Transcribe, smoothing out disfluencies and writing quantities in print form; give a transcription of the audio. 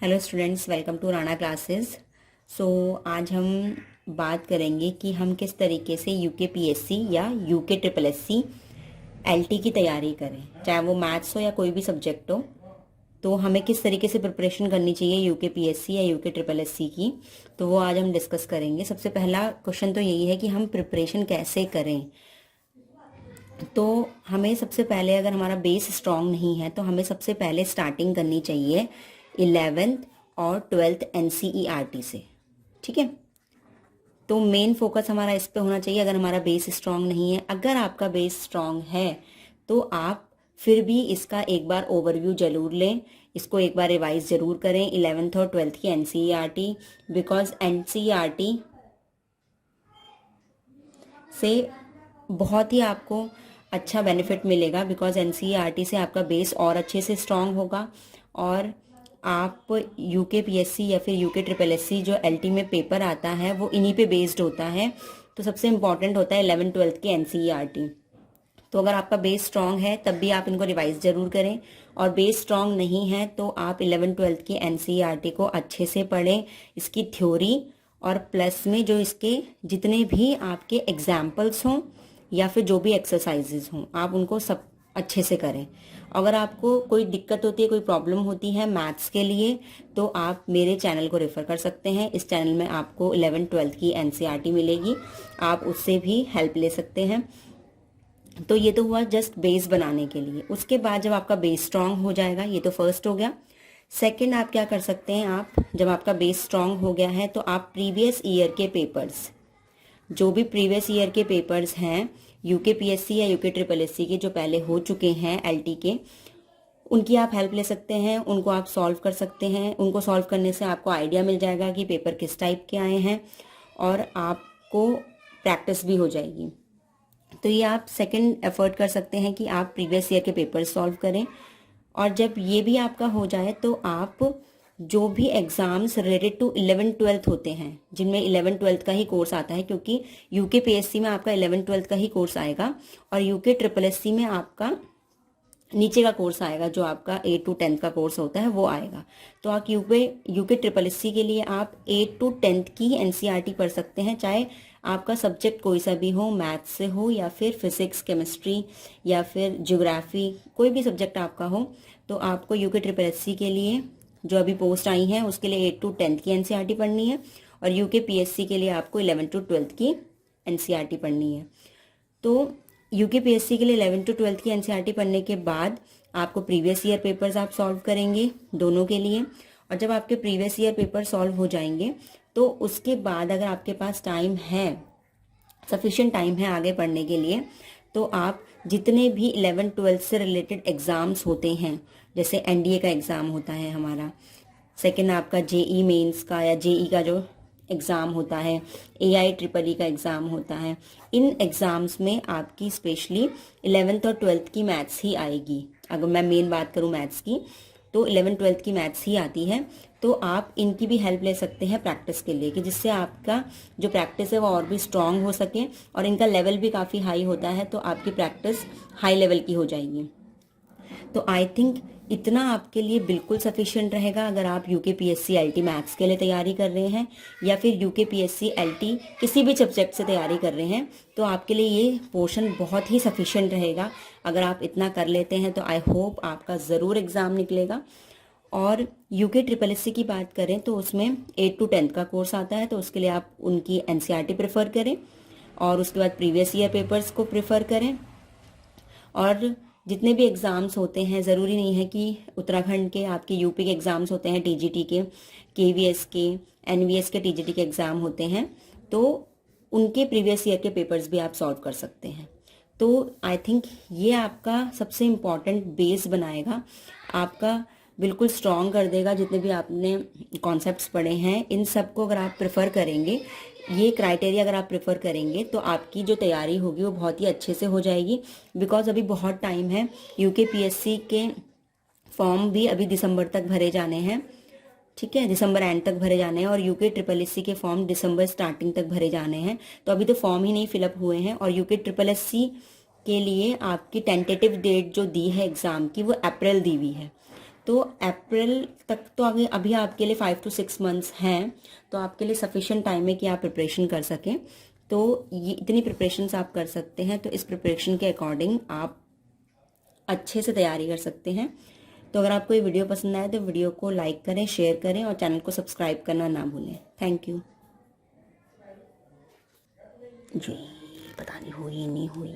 Hello students, welcome to Rana classes. So आज हम बात करेंगे कि हम किस तरीके से यूके पीएससी या यूके ट्रिपल एससी एलटी की तैयारी करें, चाहे वो मैथ्स हो या कोई भी सब्जेक्ट हो। तो हमें किस तरीके से प्रिपरेशन करनी चाहिए यूके पीएससी या यूके ट्रिपल एससी की, तो वो आज हम डिस्कस करेंगे। सबसे पहला क्वेश्चन तो यही है कि हम प्रिपरेशन कैसे करें। तो हमें सबसे पहले, अगर हमारा बेस स्ट्रांग नहीं है तो हमें सबसे पहले स्टार्टिंग करनी चाहिए 11th और 12th एनसीईआरटी से। ठीक है, तो मेन फोकस हमारा इस पे होना चाहिए अगर हमारा बेस स्ट्रांग नहीं है। अगर आपका बेस स्ट्रांग है तो आप फिर भी इसका एक बार ओवरव्यू जरूर लें, इसको एक बार रिवाइज जरूर करें 11th और 12th की एनसीईआरटी, बिकॉज एनसीईआरटी से बहुत ही आपको अच्छा बेनिफिट मिलेगा। बिकॉज एनसीईआरटी से आपका बेस और अच्छे से स्ट्रांग होगा और आप यूके पीएससी या फिर यूके ट्रिपल एससी जो एलटी में पेपर आता है वो इन्हीं पे बेस्ड होता है। तो सबसे इम्पॉर्टेंट होता है 11th-12th की एनसीईआरटी। तो अगर आपका बेस स्ट्रांग है तब भी आप इनको रिवाइज जरूर करें, और बेस स्ट्रांग नहीं है तो आप 11th-12th की एनसीईआरटी को अच्छे से पढ़ें, इसकी थ्योरी और प्लस में जो इसके जितने भी आपके एग्जाम्पल्स हों या फिर जो भी एक्सरसाइजेज हों आप उनको सब अच्छे से करें। अगर आपको कोई दिक्कत होती है, कोई प्रॉब्लम होती है मैथ्स के लिए, तो आप मेरे चैनल को रेफर कर सकते हैं। इस चैनल में आपको 11th-12th की एनसीईआरटी मिलेगी, आप उससे भी हेल्प ले सकते हैं। तो ये तो हुआ जस्ट बेस बनाने के लिए। उसके बाद जब आपका बेस स्ट्रांग हो जाएगा, ये तो फर्स्ट हो गया। सेकंड आप क्या कर सकते हैं, आप जब आपका बेस स्ट्रांग हो गया है तो आप प्रीवियस ईयर के पेपर्स, जो भी प्रीवियस ईयर के पेपर्स हैं यूके पीएससी या यूके ट्रिपल एससी के जो पहले हो चुके हैं एलटी के, उनकी आप हेल्प ले सकते हैं, उनको आप सॉल्व कर सकते हैं। उनको सॉल्व करने से आपको आइडिया मिल जाएगा कि पेपर किस टाइप के आए हैं और आपको प्रैक्टिस भी हो जाएगी। तो ये आप सेकंड एफर्ट कर सकते हैं कि आप प्रीवियस ईयर के पेपर सॉल्व करें। और जब ये भी आपका हो जाए तो आप जो भी एग्जाम्स रिलेटेड टू 11th-12th होते हैं, जिनमें 11th-12th का ही कोर्स आता है, क्योंकि यूके पीएससी में आपका 11th-12th का ही कोर्स आएगा और यूके ट्रिपल एससी में आपका नीचे का कोर्स आएगा, जो आपका 8 to 10th का कोर्स होता है वो आएगा। तो आप यूके ट्रिपल एससी के लिए आप 8 to 10th की एनसीईआरटी पढ़ सकते हैं, चाहे आपका सब्जेक्ट कोई सा भी हो, मैथ्स से हो या फिर फिजिक्स, केमिस्ट्री या फिर ज्योग्राफी, कोई भी सब्जेक्ट आपका हो। तो आपको यूके ट्रिपल एससी के लिए जो अभी पोस्ट आई हैं उसके लिए 8 to 10th की एनसीईआरटी पढ़नी है, और यूके पीएससी के लिए आपको 11 to 12th की एनसीईआरटी पढ़नी है। तो यूके पीएससी के लिए 11 to 12th की एनसीईआरटी पढ़ने के बाद आपको प्रीवियस ईयर पेपर्स आप सॉल्व करेंगे दोनों के लिए। और जब आपके प्रीवियस ईयर पेपर सॉल्व हो जाएंगे तो उसके बाद अगर आपके पास टाइम है, सफिशिएंट टाइम है आगे पढ़ने के लिए, तो आप जितने भी 11th-12th से रिलेटेड एग्जाम्स होते हैं, जैसे एनडीए का एग्ज़ाम होता है हमारा, सेकेंड आपका जेई मेंस का या जेई का जो एग्ज़ाम होता है, AIEEE का एग्ज़ाम होता है, इन एग्ज़ाम्स में आपकी स्पेशली 11th और 12th की मैथ्स ही आएगी। अगर मैं मेन बात करूँ मैथ्स की, तो 11th-12th की मैथ्स ही आती है। तो आप इनकी भी हेल्प ले सकते हैं प्रैक्टिस के लिए, कि जिससे आपका जो प्रैक्टिस है वो और भी स्ट्रांग हो सके, और इनका लेवल भी काफ़ी हाई होता है, तो आपकी प्रैक्टिस हाई लेवल की हो जाएगी। तो आई थिंक इतना आपके लिए बिल्कुल सफिशिएंट रहेगा अगर आप यूके पीएससी एलटी मैथ्स के लिए तैयारी कर रहे हैं या फिर यूके पीएससी एलटी किसी भी सब्जेक्ट से तैयारी कर रहे हैं, तो आपके लिए ये पोर्शन बहुत ही सफिशिएंट रहेगा। अगर आप इतना कर लेते हैं तो आई होप आपका ज़रूर एग्ज़ाम निकलेगा। और यूके ट्रिपल एससी की बात करें तो उसमें 8 to 10th का कोर्स आता है, तो उसके लिए आप उनकी एनसीईआरटी प्रेफर करें और उसके बाद प्रीवियस ईयर पेपर्स को प्रेफर करें। और जितने भी एग्ज़ाम्स होते हैं, ज़रूरी नहीं है कि उत्तराखंड के, आपके यूपी के एग्ज़ाम्स होते हैं, टीजीटी के, केवीएस के, एनवीएस के टीजीटी के एग्ज़ाम होते हैं, तो उनके प्रीवियस ईयर के पेपर्स भी आप सॉल्व कर सकते हैं। तो आई थिंक ये आपका सबसे इम्पॉर्टेंट बेस बनाएगा, आपका बिल्कुल स्ट्रॉन्ग कर देगा। जितने भी आपने कॉन्सेप्ट्स पढ़े हैं इन सबको अगर आप प्रेफर करेंगे, ये क्राइटेरिया अगर आप प्रेफर करेंगे, तो आपकी जो तैयारी होगी वो बहुत ही अच्छे से हो जाएगी। बिकॉज अभी बहुत टाइम है, यूके पीएससी के फॉर्म भी अभी दिसंबर तक भरे जाने हैं। ठीक है, दिसंबर एंड तक भरे जाने हैं, और यूके ट्रिपल एससी के फॉर्म दिसंबर स्टार्टिंग तक भरे जाने हैं। तो अभी तो फॉर्म ही नहीं फिलअप हुए हैं, और यूके ट्रिपल एससी के लिए आपकी टेंटेटिव डेट जो दी है एग्ज़ाम की वो अप्रैल दी हुई है। तो अप्रैल तक तो आगे अभी आपके लिए 5 to 6 मंथ्स हैं, तो आपके लिए सफिशिएंट टाइम है कि आप प्रिपरेशन कर सकें। तो ये इतनी प्रिपरेशंस आप कर सकते हैं, तो इस प्रिपरेशन के अकॉर्डिंग आप अच्छे से तैयारी कर सकते हैं। तो अगर आपको ये वीडियो पसंद आए तो वीडियो को लाइक करें, शेयर करें और चैनल को सब्सक्राइब करना ना भूलें। थैंक यू जी। पता नहीं हुई नहीं हुई।